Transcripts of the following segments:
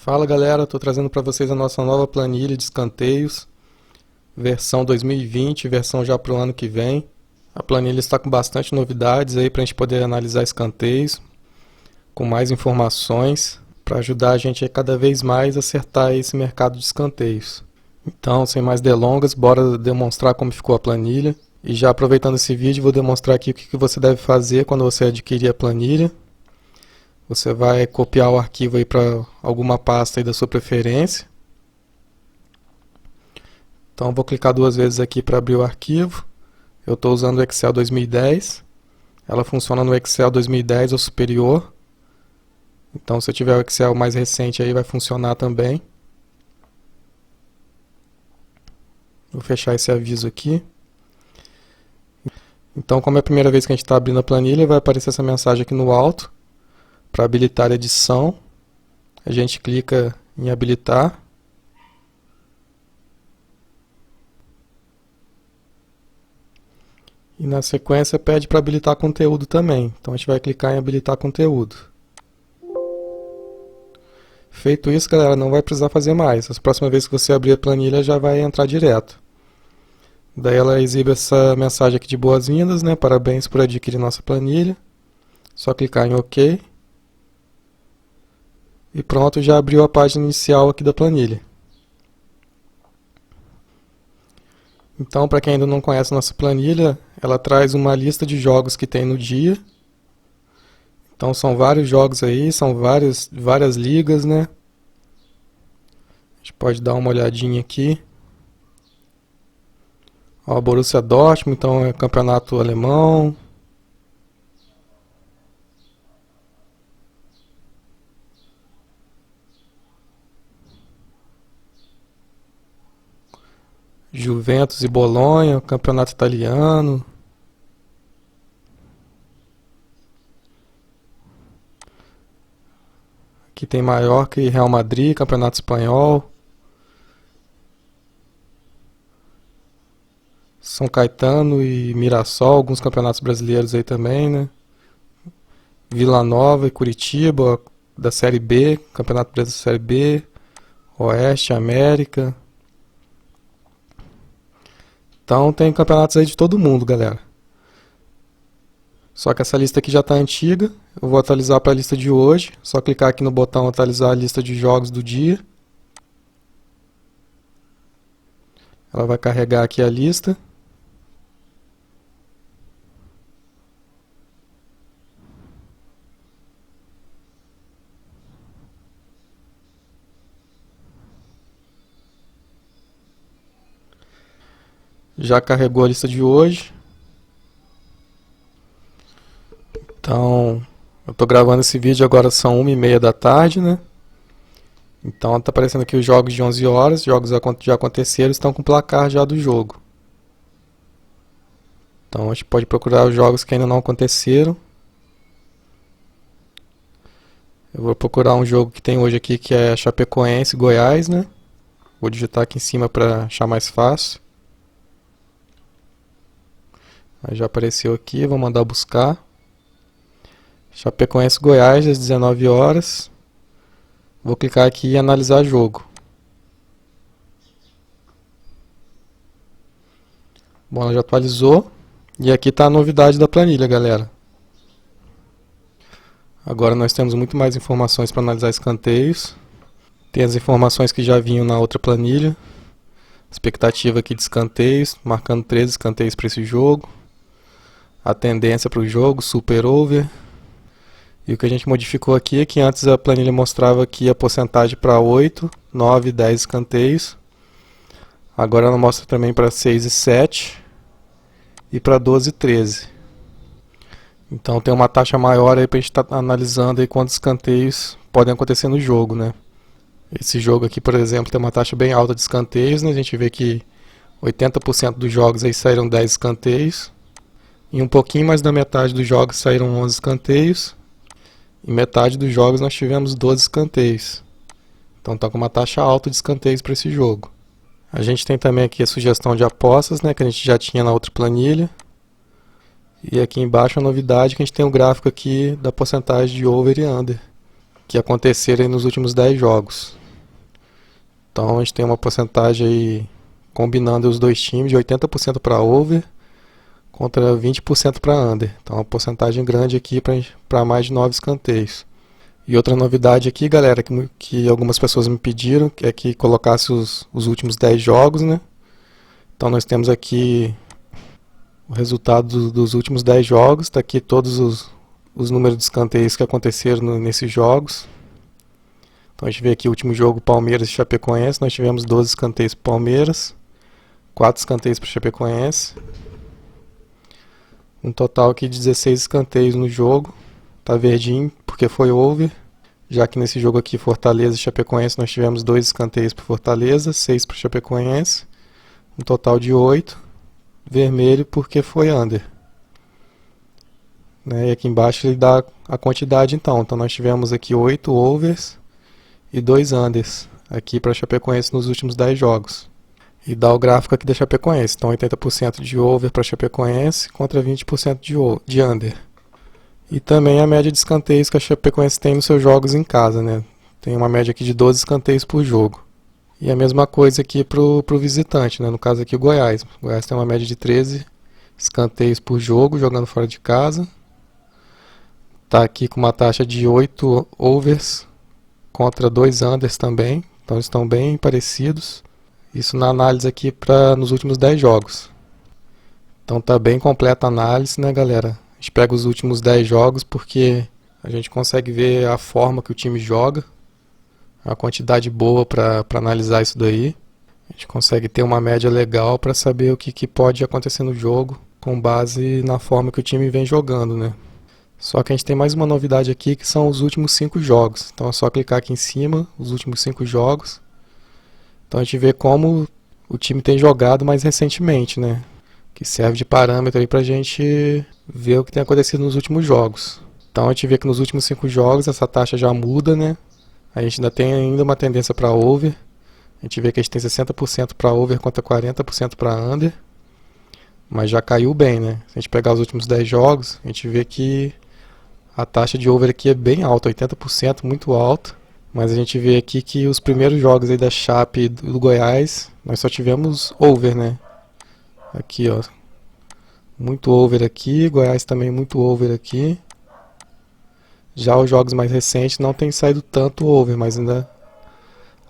Fala galera, estou trazendo para vocês a nossa nova planilha de escanteios, versão 2020, versão já para o ano que vem. A planilha está com bastante novidades aí para a gente poder analisar escanteios, com mais informações, para ajudar a gente a cada vez mais acertar esse mercado de escanteios. Então, sem mais delongas, bora demonstrar como ficou a planilha. E já aproveitando esse vídeo, vou demonstrar aqui o que você deve fazer quando você adquirir a planilha. Você vai copiar o arquivo aí para alguma pasta aí da sua preferência. Então vou clicar duas vezes aqui para abrir o arquivo. Eu estou usando o Excel 2010. Ela funciona no Excel 2010 ou superior. Então se eu tiver o Excel mais recente aí vai funcionar também. Vou fechar esse aviso aqui. Então, como é a primeira vez que a gente está abrindo a planilha, vai aparecer essa mensagem aqui no alto. Para habilitar a edição, a gente clica em habilitar. E na sequência pede para habilitar conteúdo também. Então a gente vai clicar em habilitar conteúdo. Feito isso, galera, não vai precisar fazer mais. As próximas vezes que você abrir a planilha já vai entrar direto. Daí ela exibe essa mensagem aqui de boas-vindas, né? Parabéns por adquirir nossa planilha. Só clicar em OK. E pronto, já abriu a página inicial aqui da planilha. Então, para quem ainda não conhece nossa planilha, ela traz uma lista de jogos que tem no dia. Então são vários jogos aí, são várias ligas, né? A gente pode dar uma olhadinha aqui. Ó, Borussia Dortmund, então é campeonato alemão. Juventus e Bolonha, campeonato italiano. Aqui tem Mallorca e Real Madrid, campeonato espanhol. São Caetano e Mirassol, alguns campeonatos brasileiros aí também, né? Vila Nova e Curitiba, da Série B, Campeonato Brasileiro da Série B. Oeste, América. Então tem campeonatos aí de todo mundo, galera. Só que essa lista aqui já está antiga. Eu vou atualizar para a lista de hoje. Só clicar aqui no botão atualizar a lista de jogos do dia. Ela vai carregar aqui a lista. Já carregou a lista de hoje. Então, eu estou gravando esse vídeo agora, são 1h30 da tarde, né? Então está aparecendo aqui os jogos de 11 horas, jogos já aconteceram, estão com o placar já do jogo. Então a gente pode procurar os jogos que ainda não aconteceram. Eu vou procurar um jogo que tem hoje aqui que é Chapecoense, Goiás, né? Vou digitar aqui em cima para achar mais fácil. Aí já apareceu aqui, vou mandar buscar. Chapecoense, Goiás, às 19 horas. Vou clicar aqui em analisar jogo. Bom, ela já atualizou. E aqui está a novidade da planilha, galera. Agora nós temos muito mais informações para analisar escanteios. Tem as informações que já vinham na outra planilha. Expectativa aqui de escanteios, marcando 13 escanteios para esse jogo. A tendência para o jogo, super over. E o que a gente modificou aqui é que antes a planilha mostrava aqui a porcentagem para 8, 9 e 10 escanteios. Agora ela mostra também para 6 e 7 e para 12 e 13. Então tem uma taxa maior aí para a gente estar analisando aí quantos escanteios podem acontecer no jogo, né? Esse jogo aqui, por exemplo, tem uma taxa bem alta de escanteios, né? A gente vê que 80% dos jogos aí saíram 10 escanteios. E um pouquinho mais da metade dos jogos saíram 11 escanteios. Em metade dos jogos nós tivemos 12 escanteios. Então está com uma taxa alta de escanteios para esse jogo. A gente tem também aqui a sugestão de apostas, né, que a gente já tinha na outra planilha. E aqui embaixo a novidade que a gente tem um gráfico aqui da porcentagem de over e under. que aconteceram nos últimos 10 jogos. Então a gente tem uma porcentagem aí, combinando os dois times, de 80% para over contra 20% para under. Então uma porcentagem grande aqui para mais de 9 escanteios. E outra novidade aqui, galera, que algumas pessoas me pediram, é que colocasse os últimos 10 jogos, né? Então nós temos aqui o resultado dos últimos 10 jogos, está aqui todos os números de escanteios que aconteceram nesses jogos. Então a gente vê aqui o último jogo, Palmeiras e Chapecoense, nós tivemos 12 escanteios para Palmeiras, 4 escanteios para Chapecoense. Um total aqui de 16 escanteios no jogo, tá verdinho porque foi over. Já que nesse jogo aqui, Fortaleza e Chapecoense, nós tivemos 2 escanteios para Fortaleza, 6 para Chapecoense, um total de 8. Vermelho porque foi under. Né? E aqui embaixo ele dá a quantidade então. Então nós tivemos aqui 8 overs e 2 unders aqui para Chapecoense nos últimos 10 jogos. E dá o gráfico aqui da Chapecoense. Então 80% de over para Chapecoense contra 20% de under. E também a média de escanteios que a Chapecoense tem nos seus jogos em casa, né? Tem uma média aqui de 12 escanteios por jogo. E a mesma coisa aqui para o visitante, né? No caso aqui o Goiás. O Goiás tem uma média de 13 escanteios por jogo, jogando fora de casa. Está aqui com uma taxa de 8 overs contra 2 unders também. Então estão bem parecidos. Isso na análise aqui nos últimos 10 jogos. Então tá bem completa a análise, né, galera? A gente pega os últimos 10 jogos porque a gente consegue ver a forma que o time joga. Uma quantidade boa para analisar isso daí. A gente consegue ter uma média legal para saber o que pode acontecer no jogo com base na forma que o time vem jogando, né? Só que a gente tem mais uma novidade aqui que são os últimos 5 jogos. Então é só clicar aqui em cima, os últimos 5 jogos. Então a gente vê como o time tem jogado mais recentemente, né? Que serve de parâmetro aí pra gente ver o que tem acontecido nos últimos jogos. Então a gente vê que nos últimos 5 jogos essa taxa já muda, né? A gente ainda tem uma tendência para over. A gente vê que a gente tem 60% para over contra 40% para under. Mas já caiu bem, né? Se a gente pegar os últimos 10 jogos, a gente vê que a taxa de over aqui é bem alta, 80%, muito alta. Mas a gente vê aqui que os primeiros jogos aí da Chape e do Goiás, nós só tivemos over, né? Aqui, ó. Muito over aqui, Goiás também muito over aqui. Já os jogos mais recentes não tem saído tanto over, mas ainda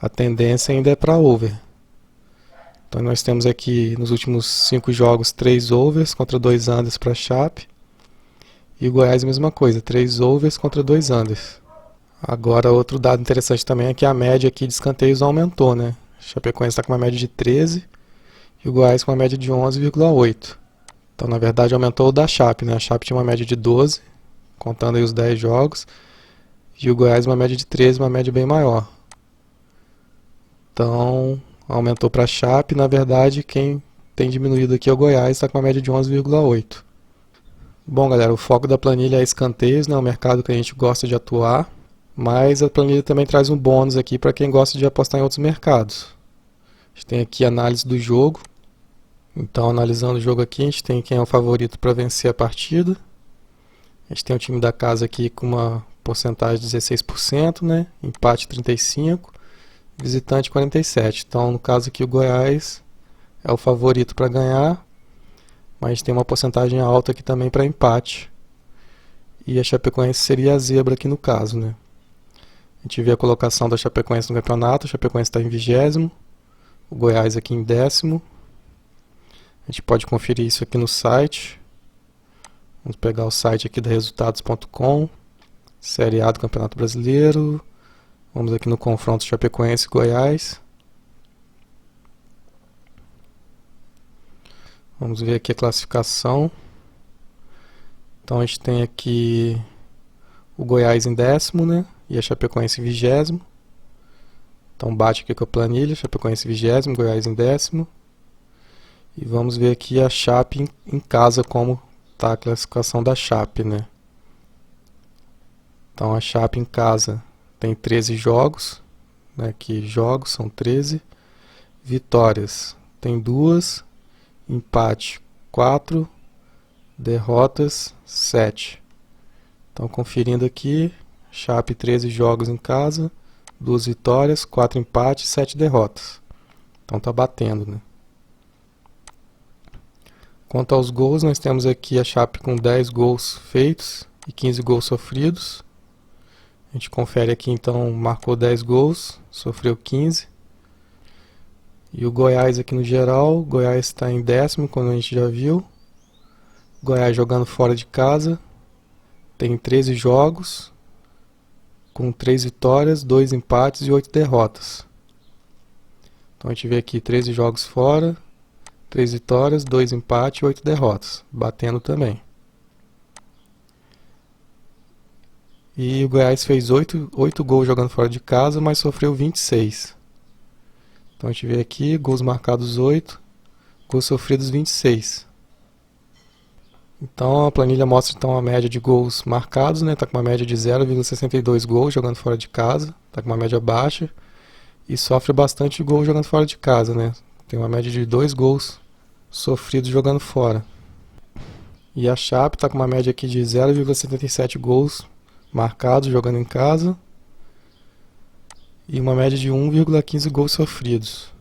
a tendência ainda é para over. Então nós temos aqui nos últimos 5 jogos 3 overs contra 2 unders para a Chape. E o Goiás a mesma coisa, 3 overs contra 2 unders. Agora outro dado interessante também é que a média aqui de escanteios aumentou, né? A Chapecoense está com uma média de 13 e o Goiás com uma média de 11,8. Então na verdade aumentou o da Chape, né? A Chape tinha uma média de 12, contando aí os 10 jogos, e o Goiás uma média de 13, uma média bem maior. Então aumentou para a Chape, na verdade quem tem diminuído aqui é o Goiás, está com uma média de 11,8. Bom galera, o foco da planilha é escanteios, né? O mercado que a gente gosta de atuar, mas a planilha também traz um bônus aqui para quem gosta de apostar em outros mercados. A gente tem aqui a análise do jogo. Então analisando o jogo aqui, a gente tem quem é o favorito para vencer a partida. A gente tem o time da casa aqui com uma porcentagem de 16%, né? Empate 35%, visitante 47%. Então, no caso aqui, o Goiás é o favorito para ganhar, mas a gente tem uma porcentagem alta aqui também para empate. E a Chapecoense seria a zebra aqui no caso, né? A gente vê a colocação da Chapecoense no campeonato. A Chapecoense está em 20º, o Goiás aqui em 10º. A gente pode conferir isso aqui no site. Vamos pegar o site aqui da resultados.com, Série A do Campeonato Brasileiro. Vamos aqui no confronto Chapecoense e Goiás. Vamos ver aqui a classificação. Então a gente tem aqui o Goiás em 10º, né? E a Chapecoense em 20º. Então bate aqui com a planilha, Chapecoense em 20º, Goiás em 10º. E vamos ver aqui a Chape em casa, como está a classificação da Chape, né? Então a Chape em casa tem 13 jogos, né? Que jogos são 13. Vitórias tem 2, empate 4, derrotas 7. Então conferindo aqui, Chape 13 jogos em casa, 2 vitórias, 4 empates, 7 derrotas. Então tá batendo, né? Quanto aos gols, nós temos aqui a Chape com 10 gols feitos e 15 gols sofridos. A gente confere aqui, então, marcou 10 gols, sofreu 15. E o Goiás aqui no geral, o Goiás está em 10º, como a gente já viu. Goiás jogando fora de casa, tem 13 jogos, com 3 vitórias, 2 empates e 8 derrotas. Então a gente vê aqui 13 jogos fora, 3 vitórias, 2 empates e 8 derrotas, batendo também. E o Goiás fez 8 gols jogando fora de casa, mas sofreu 26. Então a gente vê aqui, gols marcados 8, gols sofridos 26. Então a planilha mostra então a média de gols marcados, né? Tá com uma média de 0,62 gols jogando fora de casa, tá com uma média baixa e sofre bastante gol jogando fora de casa, né? Tem uma média de 2 gols sofridos jogando fora. E a Chape tá com uma média aqui de 0,77 gols marcados jogando em casa e uma média de 1,15 gols sofridos.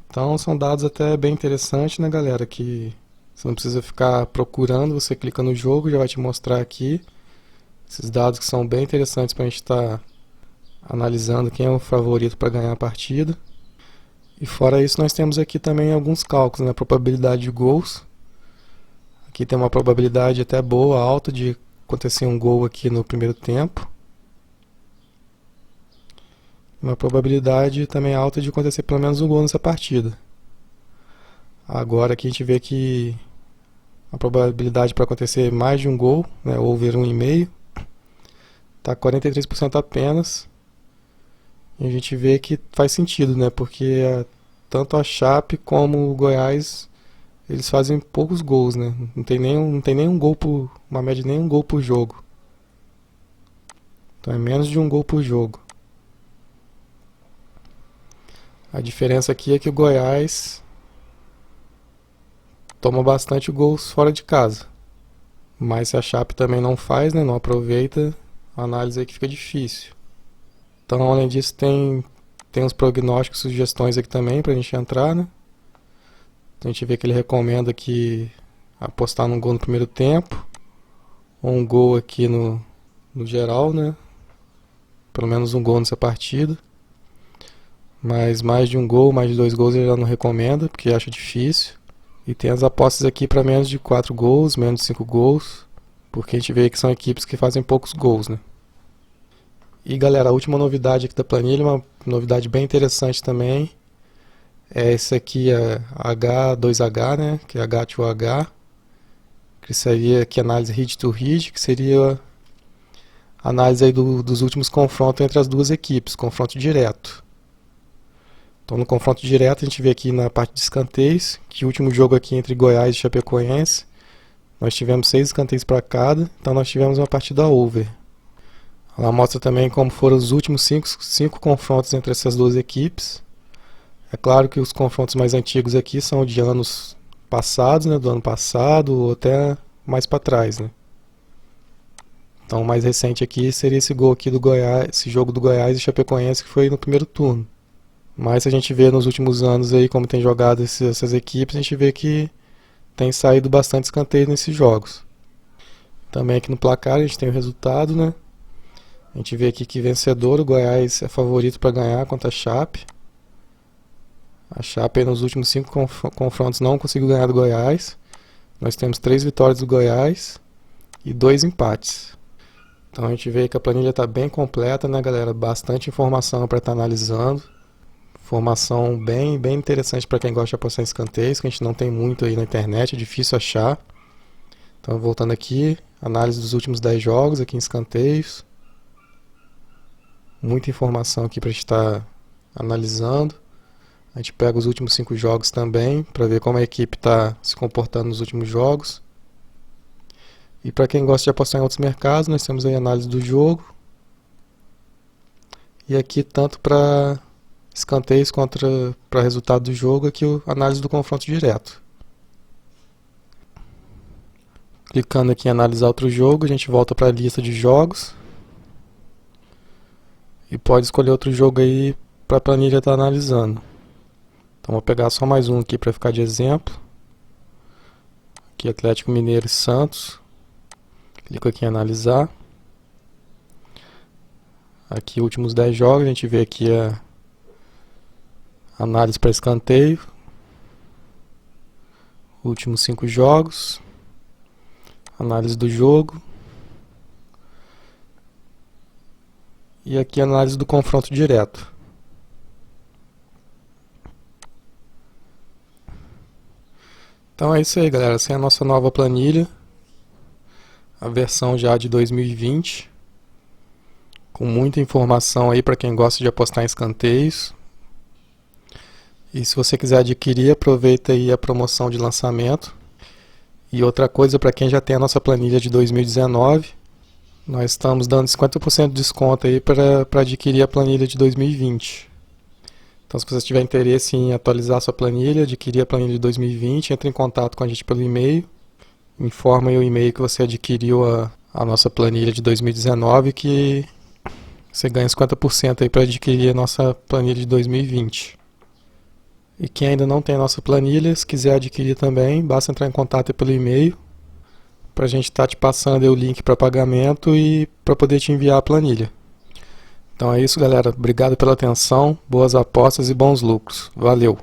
Então são dados até bem interessantes, né, galera, que você não precisa ficar procurando, você clica no jogo, já vai te mostrar aqui esses dados que são bem interessantes para a gente estar analisando quem é o favorito para ganhar a partida. E fora isso, nós temos aqui também alguns cálculos, né, probabilidade de gols. Aqui tem uma probabilidade até boa, alta, de acontecer um gol aqui no primeiro tempo. Uma probabilidade também alta de acontecer pelo menos um gol nessa partida. Agora aqui a gente vê que a probabilidade para acontecer mais de um gol, né, over 1,5, está 43% apenas. E a gente vê que faz sentido, né, porque tanto a Chape como o Goiás, eles fazem poucos gols, né? Não tem nenhum gol por, uma média de nenhum gol por jogo. Então é menos de um gol por jogo. A diferença aqui é que o Goiás toma bastante gols fora de casa. Mas se a Chape também não faz, né, não aproveita, a análise aí que fica difícil. Então, além disso, tem uns prognósticos, sugestões aqui também pra gente entrar, né? Então, a gente vê que ele recomenda aqui apostar num gol no primeiro tempo, ou um gol aqui no geral, né? Pelo menos um gol nessa partida. Mas mais de um gol, mais de 2 gols ele já não recomenda, porque acha difícil. E tem as apostas aqui para menos de 4 gols, menos de 5 gols, porque a gente vê que são equipes que fazem poucos gols, né? E galera, a última novidade aqui da planilha, uma novidade bem interessante também, é esse aqui, H2H, né? Que é H2H, que seria aqui análise head to head, que seria a análise aí dos últimos confrontos entre as duas equipes, confronto direto. Então no confronto direto a gente vê aqui na parte de escanteios, que o último jogo aqui entre Goiás e Chapecoense, nós tivemos 6 escanteios para cada, então nós tivemos uma partida over. Ela mostra também como foram os últimos 5 confrontos entre essas duas equipes. É claro que os confrontos mais antigos aqui são de anos passados, né, do ano passado ou até mais para trás, né. Então o mais recente aqui seria esse gol aqui do Goiás, esse jogo do Goiás e Chapecoense que foi no primeiro turno. Mas se a gente vê nos últimos anos aí como tem jogado essas equipes, a gente vê que tem saído bastante escanteio nesses jogos. Também aqui no placar a gente tem o resultado, né? A gente vê aqui que vencedor, o Goiás é favorito para ganhar contra a Chape. A Chape aí nos últimos 5 confrontos não conseguiu ganhar do Goiás. Nós temos 3 vitórias do Goiás e 2 empates. Então a gente vê que a planilha está bem completa, né, galera? Bastante informação para estar analisando. Informação bem interessante para quem gosta de apostar em escanteios, que a gente não tem muito aí na internet, é difícil achar. Então voltando aqui, análise dos últimos 10 jogos aqui em escanteios. Muita informação aqui para a gente estar analisando. A gente pega os últimos 5 jogos também, para ver como a equipe está se comportando nos últimos jogos. E para quem gosta de apostar em outros mercados, nós temos aí a análise do jogo. E aqui tanto para escanteios contra para resultado do jogo, aqui a análise do confronto direto. Clicando aqui em analisar outro jogo, a gente volta para a lista de jogos e pode escolher outro jogo aí para a planilha estar analisando. Então vou pegar só mais um aqui para ficar de exemplo. Aqui Atlético Mineiro e Santos. Clico aqui em analisar. Aqui últimos 10 jogos, a gente vê aqui a análise para escanteio. Últimos 5 jogos. Análise do jogo. E aqui a análise do confronto direto. Então é isso aí, galera. Essa é a nossa nova planilha. A versão já de 2020. Com muita informação aí para quem gosta de apostar em escanteios. E se você quiser adquirir, aproveita aí a promoção de lançamento. E outra coisa, para quem já tem a nossa planilha de 2019, nós estamos dando 50% de desconto aí para adquirir a planilha de 2020. Então, se você tiver interesse em atualizar a sua planilha, adquirir a planilha de 2020, entre em contato com a gente pelo e-mail. Informa aí o e-mail que você adquiriu a nossa planilha de 2019, que você ganha 50% aí para adquirir a nossa planilha de 2020. E quem ainda não tem a nossa planilha, se quiser adquirir também, basta entrar em contato pelo e-mail para a gente estar te passando aí o link para pagamento e para poder te enviar a planilha. Então é isso, galera. Obrigado pela atenção, boas apostas e bons lucros. Valeu!